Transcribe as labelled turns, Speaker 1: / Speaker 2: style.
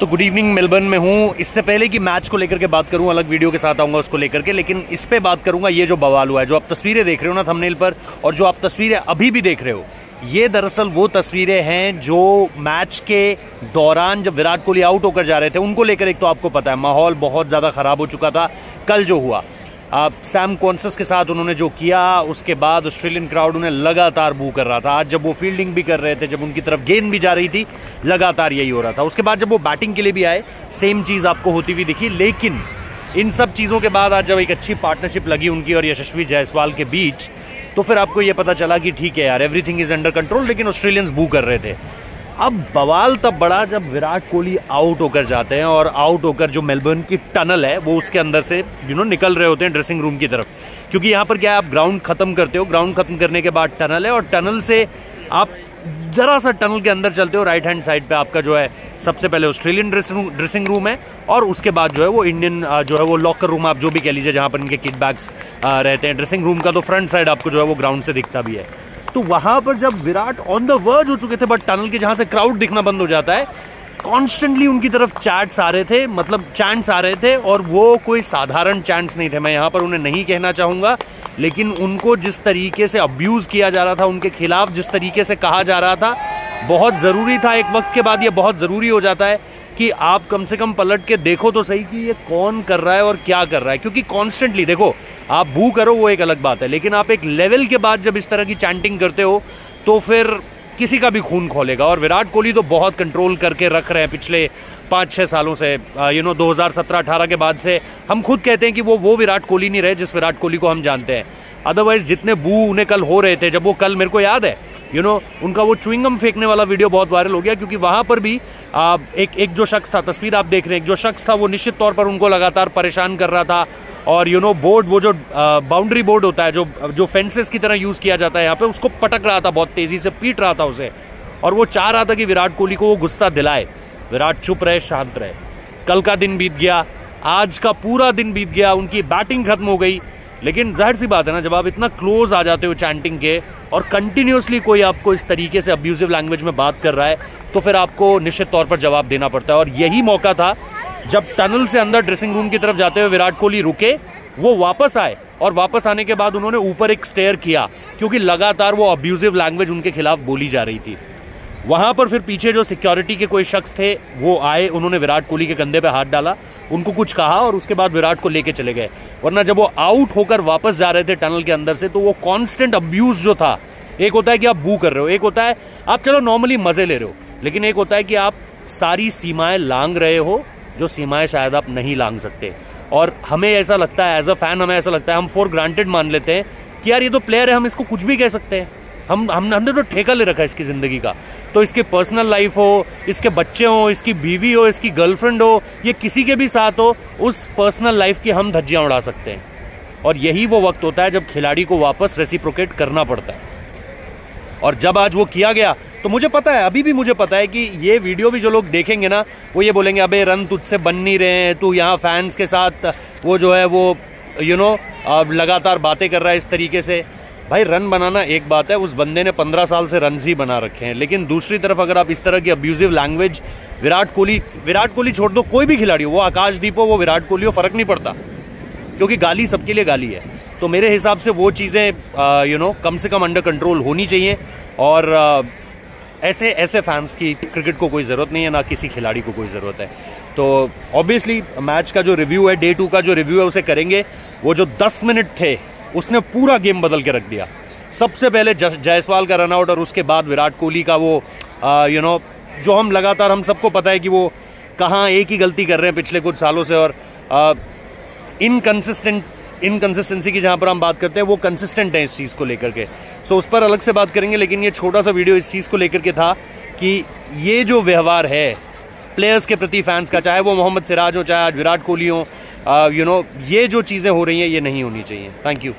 Speaker 1: तो good evening, Melbourne में हूँ। इससे पहले कि मैच को लेकर के बात करूँ, अलग वीडियो के साथ आऊँगा उसको लेकर के, लेकिन इस पे बात करूँगा ये जो बवाल हुआ है, जो आप तस्वीरें देख रहे हो ना थंबनेल पर, और जो आप तस्वीरें अभी भी देख रहे हो, ये दरअसल वो तस्वीरें हैं जो मैच के दौरान जब विराट कोहली आउट होकर जा रहे थे उनको लेकर। एक तो आपको पता है माहौल बहुत ज़्यादा ख़राब हो चुका था कल जो हुआ, सैम कॉन्सस के साथ उन्होंने जो किया, उसके बाद ऑस्ट्रेलियन क्राउड उन्हें लगातार बू कर रहा था। आज जब वो फील्डिंग भी कर रहे थे, जब उनकी तरफ गेंद भी जा रही थी, लगातार यही हो रहा था। उसके बाद जब वो बैटिंग के लिए भी आए, सेम चीज़ आपको होती हुई दिखी। लेकिन इन सब चीज़ों के बाद आज जब एक अच्छी पार्टनरशिप लगी उनकी और यशस्वी जायसवाल के बीच, तो फिर आपको ये पता चला कि ठीक है यार, एवरीथिंग इज अंडर कंट्रोल। लेकिन ऑस्ट्रेलियंस बू कर रहे थे। अब बवाल तब बड़ा जब विराट कोहली आउट होकर जाते हैं, और आउट होकर जो मेलबर्न की टनल है वो उसके अंदर से निकल रहे होते हैं ड्रेसिंग रूम की तरफ। क्योंकि यहाँ पर क्या है, आप ग्राउंड खत्म करते हो, ग्राउंड खत्म करने के बाद टनल है, और टनल से आप जरा सा टनल के अंदर चलते हो, राइट हैंड साइड पे आपका जो है सबसे पहले ऑस्ट्रेलियन ड्रेसिंग रूम है, और उसके बाद जो है वो इंडियन जो है वो लॉकर रूम, आप जो भी कह लीजिए, जहाँ पर इनके किट बैग्स रहते हैं। ड्रेसिंग रूम का तो फ्रंट साइड आपको जो है वो ग्राउंड से दिखता भी है। तो वहां पर जब विराट ऑन द वर्ज हो चुके थे, बट टनल के जहां से क्राउड दिखना बंद हो जाता है, कॉन्स्टेंटली उनकी तरफ चैट्स आ रहे थे, मतलब चैंट्स आ रहे थे, और वो कोई साधारण चैंट्स नहीं थे। मैं यहाँ पर उन्हें नहीं कहना चाहूँगा, लेकिन उनको जिस तरीके से अब्यूज़ किया जा रहा था, उनके खिलाफ जिस तरीके से कहा जा रहा था, बहुत ज़रूरी था। एक वक्त के बाद ये बहुत ज़रूरी हो जाता है कि आप कम से कम पलट के देखो तो सही कि ये कौन कर रहा है और क्या कर रहा है। क्योंकि कॉन्स्टेंटली देखो, आप बू करो वो एक अलग बात है, लेकिन आप एक लेवल के बाद जब इस तरह की चैंटिंग करते हो तो फिर किसी का भी खून खोलेगा। और विराट कोहली तो बहुत कंट्रोल करके रख रहे हैं पिछले 5-6 सालों से। 2017-18 के बाद से हम खुद कहते हैं कि वो विराट कोहली नहीं रहे जिस विराट कोहली को हम जानते हैं। अदरवाइज जितने बू उन्हें कल हो रहे थे, जब वो कल, मेरे को याद है उनका वो च्युइंगम फेंकने वाला वीडियो बहुत वायरल हो गया, क्योंकि वहां पर भी एक जो शख्स था, तस्वीर आप देख रहे हैं, एक जो शख्स था वो निश्चित तौर पर उनको लगातार परेशान कर रहा था। और बोर्ड, वो जो बाउंड्री बोर्ड होता है, जो फेंसेस की तरह यूज़ किया जाता है यहाँ पे, उसको पटक रहा था, बहुत तेज़ी से पीट रहा था उसे, और वो चाह रहा था कि विराट कोहली को वो गुस्सा दिलाए। विराट चुप रहे, शांत रहे। कल का दिन बीत गया, आज का पूरा दिन बीत गया, उनकी बैटिंग खत्म हो गई। लेकिन जाहिर सी बात है ना, जब आप इतना क्लोज आ जाते हो चैंटिंग के, और कंटिन्यूसली कोई आपको इस तरीके से अब्यूजिव लैंग्वेज में बात कर रहा है, तो फिर आपको निश्चित तौर पर जवाब देना पड़ता है। और यही मौका था जब टनल से अंदर ड्रेसिंग रूम की तरफ जाते हुए विराट कोहली रुके, वो वापस आए, और वापस आने के बाद उन्होंने ऊपर एक स्टेयर किया, क्योंकि लगातार वो अब्यूजिव लैंग्वेज उनके खिलाफ बोली जा रही थी। वहां पर फिर पीछे जो सिक्योरिटी के कोई शख्स थे वो आए, उन्होंने विराट कोहली के कंधे पे हाथ डाला, उनको कुछ कहा, और उसके बाद विराट को लेके चले गए। वरना जब वो आउट होकर वापस जा रहे थे टनल के अंदर से, तो वो कांस्टेंट अब्यूज जो था, एक होता है कि आप बू कर रहे हो, एक होता है आप चलो नॉर्मली मजे ले रहे हो, लेकिन एक होता है कि आप सारी सीमाएं लांघ रहे हो, जो सीमाएं शायद आप नहीं लांघ सकते। और हमें ऐसा लगता है, एज अ फैन हमें ऐसा लगता है, हम फॉर ग्रांटेड मान लेते हैं कि यार ये तो प्लेयर है, हम इसको कुछ भी कह सकते हैं। हमने तो ठेका ले रखा है इसकी ज़िंदगी का। तो इसकी पर्सनल लाइफ हो, इसके बच्चे हो, इसकी बीवी हो, इसकी गर्लफ्रेंड हो, ये किसी के भी साथ हो, उस पर्सनल लाइफ की हम धज्जियां उड़ा सकते हैं। और यही वो वक्त होता है जब खिलाड़ी को वापस रेसिप्रोकेट करना पड़ता है। और जब आज वो किया गया, तो मुझे पता है, अभी भी मुझे पता है कि ये वीडियो भी जो लोग देखेंगे ना, वो ये बोलेंगे, अबे रन तुझसे बन नहीं रहे हैं, तू यहाँ फैंस के साथ वो जो है वो लगातार बातें कर रहा है इस तरीके से। भाई, रन बनाना एक बात है, उस बंदे ने 15 साल से रन ही बना रखे हैं। लेकिन दूसरी तरफ अगर आप इस तरह की अब्यूजिव लैंग्वेज, विराट कोहली छोड़ दो, कोई भी खिलाड़ी हो, वो आकाशदीप हो, वो विराट कोहली हो, फर्क नहीं पड़ता, क्योंकि गाली सबके लिए गाली है। तो मेरे हिसाब से वो चीज़ें कम से कम अंडर कंट्रोल होनी चाहिए। और ऐसे फैंस की क्रिकेट को कोई ज़रूरत नहीं है, ना किसी खिलाड़ी को कोई ज़रूरत है। तो ऑब्वियसली मैच का जो रिव्यू है, डे 2 का जो रिव्यू है, उसे करेंगे। वो जो 10 मिनट थे, उसने पूरा गेम बदल के रख दिया। सबसे पहले जायसवाल का रनआउट, और उसके बाद विराट कोहली का वो जो हम लगातार, हम सबको पता है कि वो कहाँ एक ही गलती कर रहे हैं पिछले कुछ सालों से, और इनकंसिस्टेंसी की जहाँ पर हम बात करते हैं, वो कंसिस्टेंट है इस चीज़ को लेकर के। सो उस पर अलग से बात करेंगे। लेकिन ये छोटा सा वीडियो इस चीज़ को लेकर के था कि ये जो व्यवहार है प्लेयर्स के प्रति फैंस का, चाहे वो मोहम्मद सिराज हो, चाहे आज विराट कोहली हो, ये जो चीज़ें हो रही हैं, ये नहीं होनी चाहिए। Thank you.